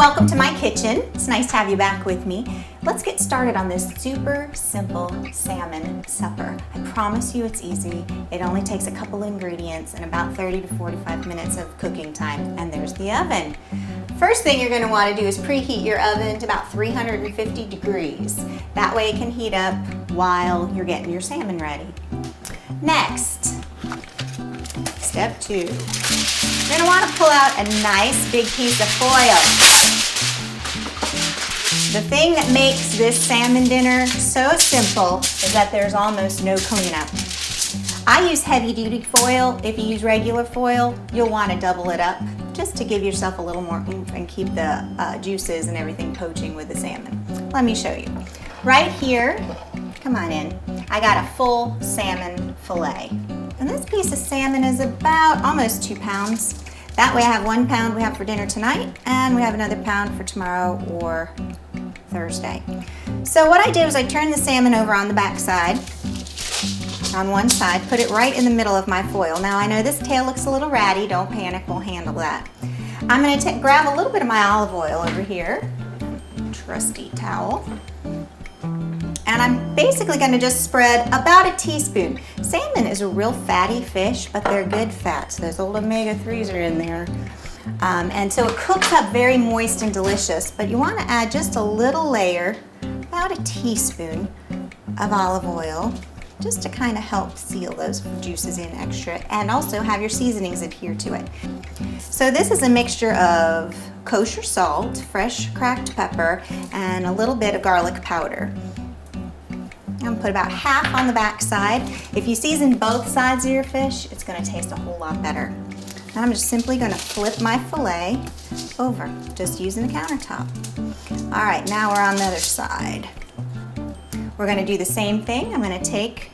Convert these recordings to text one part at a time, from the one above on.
welcome to my kitchen. It's nice to have you back with me. Let's get started on this super simple salmon supper. I promise you it's easy. It only takes a couple ingredients and about 30 to 45 minutes of cooking time. And there's the oven. First thing you're going to want to do is preheat your oven to about 350 degrees. That way it can heat up while you're getting your salmon ready. Next, step 2. You're going to want to pull out a nice big piece of foil. The thing that makes this salmon dinner so simple is that there's almost no cleanup. I use heavy duty foil. If you use regular foil, you'll want to double it up just to give yourself a little more oomph and keep the juices and everything poaching with the salmon. Let me show you. Right here, come on in, I got a full salmon fillet. And this piece of salmon is about almost 2 pounds. That way I have 1 pound we have for dinner tonight, and we have another pound for tomorrow or Thursday. So what I did was I turned the salmon over on the back side, on one side, put it right in the middle of my foil. Now I know this tail looks a little ratty, don't panic, we'll handle that. I'm going to grab a little bit of my olive oil over here, trusty towel, and I'm basically going to just spread about a teaspoon. Salmon is a real fatty fish, but they're good fats. Those old omega-3s are in there. And so it cooks up very moist and delicious, but you want to add just a little layer, about a teaspoon of olive oil, just to kind of help seal those juices in extra, and also have your seasonings adhere to it. So this is a mixture of kosher salt, fresh cracked pepper, and a little bit of garlic powder. I'm going to put about half on the back side. If you season both sides of your fish, it's going to taste a whole lot better. And I'm just simply going to flip my fillet over, just using the countertop. All right, now we're on the other side. We're going to do the same thing. I'm going to take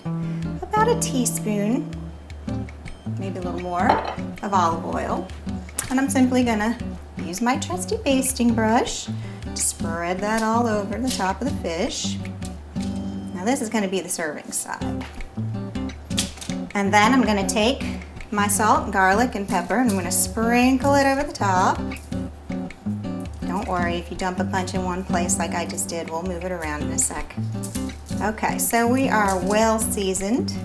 about a teaspoon, maybe a little more, of olive oil. And I'm simply going to use my trusty basting brush to spread that all over the top of the fish. Now this is going to be the serving side. And then I'm going to take my salt, garlic, and pepper, and I'm going to sprinkle it over the top. Don't worry, if you dump a bunch in one place like I just did, we'll move it around in a sec. Okay, so we are well seasoned,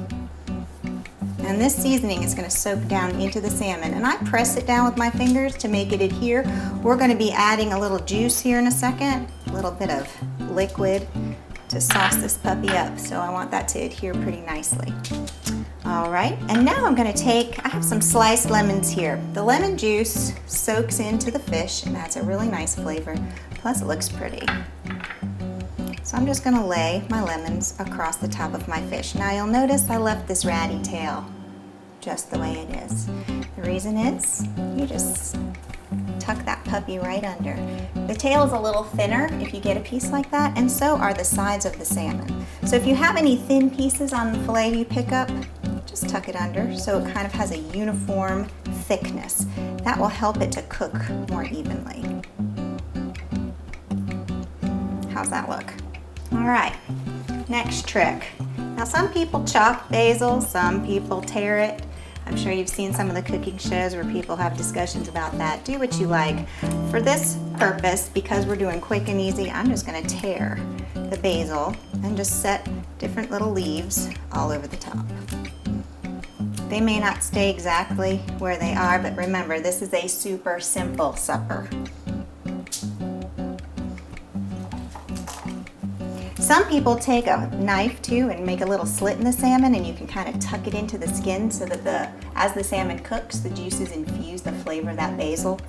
and this seasoning is going to soak down into the salmon, and I press it down with my fingers to make it adhere. We're going to be adding a little juice here in a second, a little bit of liquid to sauce this puppy up, so I want that to adhere pretty nicely. All right, and now I'm going to I have some sliced lemons here. The lemon juice soaks into the fish and adds a really nice flavor, plus it looks pretty. So I'm just going to lay my lemons across the top of my fish. Now you'll notice I left this ratty tail just the way it is. The reason is you just tuck that puppy right under. The tail is a little thinner if you get a piece like that, and so are the sides of the salmon. So if you have any thin pieces on the fillet you pick up, just tuck it under so it kind of has a uniform thickness. That will help it to cook more evenly. How's that look? All right, next trick. Now some people chop basil, some people tear it. I'm sure you've seen some of the cooking shows where people have discussions about that. Do what you like. For this purpose, because we're doing quick and easy, I'm just going to tear the basil and just set different little leaves all over the top. They may not stay exactly where they are, but remember, this is a super simple supper. Some people take a knife too and make a little slit in the salmon, and you can kind of tuck it into the skin so that as the salmon cooks, the juices infuse the flavor of that basil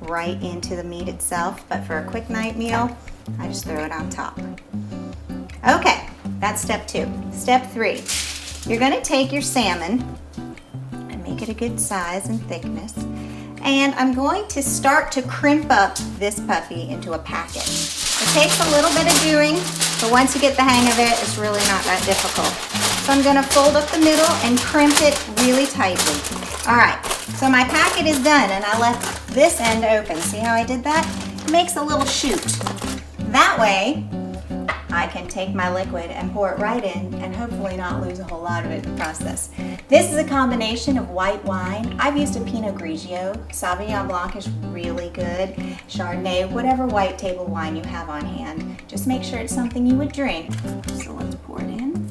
right into the meat itself. But for a quick night meal, I just throw it on top. Okay, that's step 2. Step 3, you're going to take your salmon and make it a good size and thickness. And I'm going to start to crimp up this puppy into a packet. It takes a little bit of doing, but once you get the hang of it, it's really not that difficult. So I'm going to fold up the middle and crimp it really tightly. All right, so my packet is done, and I left this end open. See how I did that? It makes a little chute. That way, I can take my liquid and pour it right in and hopefully not lose a whole lot of it in the process. This is a combination of white wine. I've used a Pinot Grigio. Sauvignon Blanc is really good. Chardonnay, whatever white table wine you have on hand. Just make sure it's something you would drink. So let's pour it in.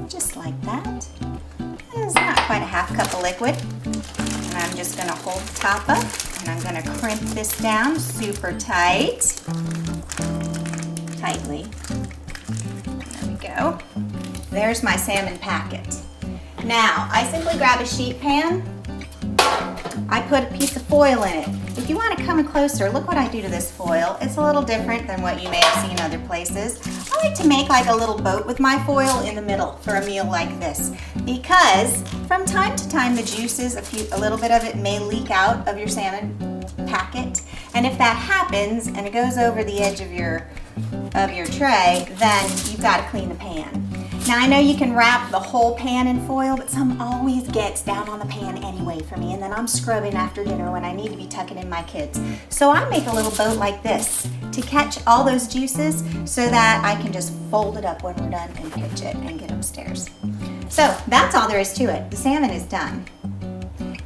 Just like that. It's not quite a half cup of liquid. And I'm just gonna hold the top up and I'm gonna crimp this down super tight. Tightly. There we go. There's my salmon packet. Now, I simply grab a sheet pan. I put a piece of foil in it. If you want to come closer, look what I do to this foil. It's a little different than what you may have seen other places. I like to make like a little boat with my foil in the middle for a meal like this, because from time to time the juices, a little bit of it may leak out of your salmon packet, and if that happens and it goes over the edge of your tray, then you've got to clean the pan. Now I know you can wrap the whole pan in foil, but some always gets down on the pan anyway for me, and then I'm scrubbing after dinner when I need to be tucking in my kids. So I make a little boat like this to catch all those juices so that I can just fold it up when we're done and pitch it and get upstairs. So that's all there is to it. The salmon is done.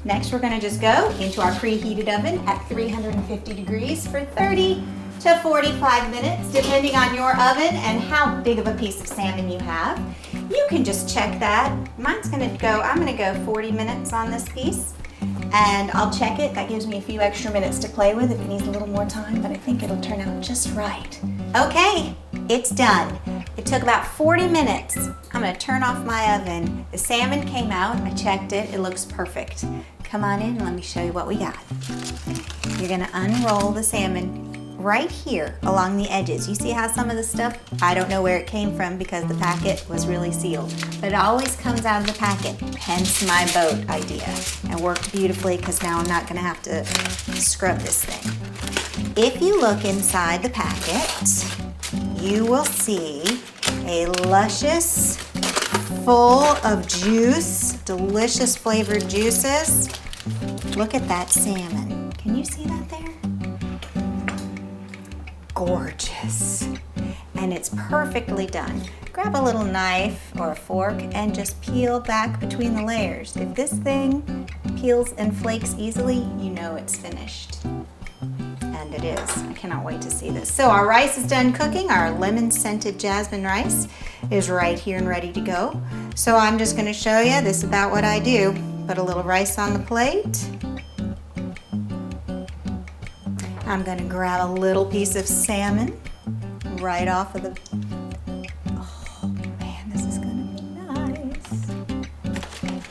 Next we're gonna just go into our preheated oven at 350 degrees for 30 to 45 minutes, depending on your oven and how big of a piece of salmon you have. You can just check that. I'm gonna go 40 minutes on this piece, and I'll check it. That gives me a few extra minutes to play with if it needs a little more time, but I think it'll turn out just right. Okay, it's done. It took about 40 minutes. I'm gonna turn off my oven. The salmon came out, I checked it, it looks perfect. Come on in and let me show you what we got. You're gonna unroll the salmon right here along the edges. You see how some of the stuff, I don't know where it came from because the packet was really sealed, but it always comes out of the packet, hence my boat idea. And worked beautifully because now I'm not gonna have to scrub this thing. If you look inside the packet, you will see a luscious, full of juice, delicious flavored juices. Look at that salmon. Can you see that there? Gorgeous. And it's perfectly done. Grab a little knife or a fork and just peel back between the layers. If this thing peels and flakes easily, you know it's finished. And it is. I cannot wait to see this. So our rice is done cooking. Our lemon scented jasmine rice is right here and ready to go. So I'm just going to show you, this is about what I do. Put a little rice on the plate. I'm going to grab a little piece of salmon right off of the, oh man, this is going to be nice.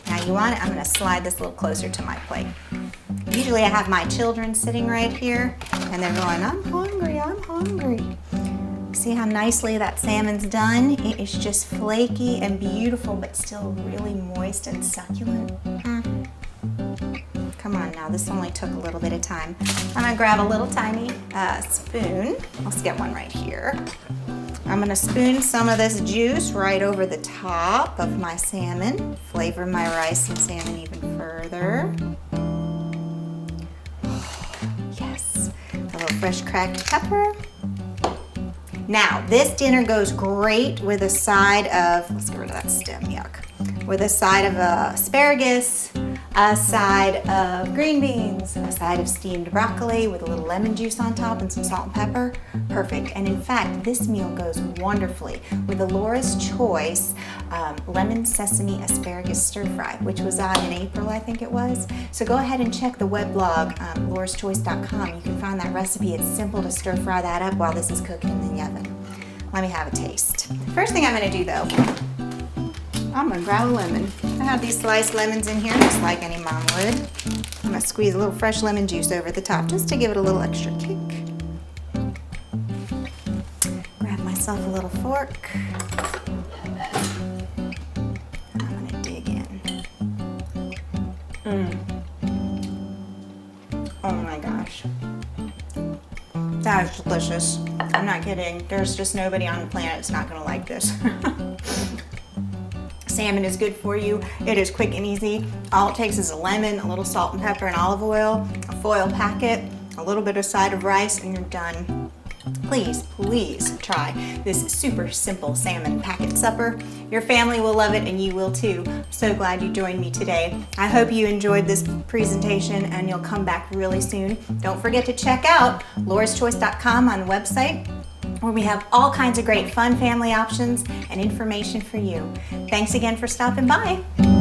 Now you want it, I'm going to slide this a little closer to my plate. Usually I have my children sitting right here and they're going, I'm hungry, I'm hungry. See how nicely that salmon's done? It is just flaky and beautiful, but still really moist and succulent. Come on now, this only took a little bit of time. I'm gonna grab a little tiny spoon. Let's get one right here. I'm gonna spoon some of this juice right over the top of my salmon. Flavor my rice and salmon even further. Yes, a little fresh cracked pepper. Now, this dinner goes great with a side of, let's get rid of that stem, yuck. With a side of asparagus, a side of green beans, and a side of steamed broccoli with a little lemon juice on top and some salt and pepper. Perfect. And in fact, this meal goes wonderfully with the Laura's Choice lemon sesame asparagus stir fry, which was on in April, I think it was. So go ahead and check the web blog, lauraschoice.com. You can find that recipe. It's simple to stir fry that up while this is cooking in the oven. Let me have a taste. First thing I'm gonna do though, I'm gonna grab a lemon. I have these sliced lemons in here, just like any mom would. I'm gonna squeeze a little fresh lemon juice over the top, just to give it a little extra kick. Grab myself a little fork. I'm gonna dig in. Oh my gosh. That is delicious. I'm not kidding. There's just nobody on the planet that's not gonna like this. Salmon is good for you. It is quick and easy. All it takes is a lemon, a little salt and pepper and olive oil, a foil packet, a little bit of side of rice, and you're done. Please, please try this super simple salmon packet supper. Your family will love it and you will too. I'm so glad you joined me today. I hope you enjoyed this presentation and you'll come back really soon. Don't forget to check out lauraschoice.com on the website, where we have all kinds of great fun family options and information for you. Thanks again for stopping by.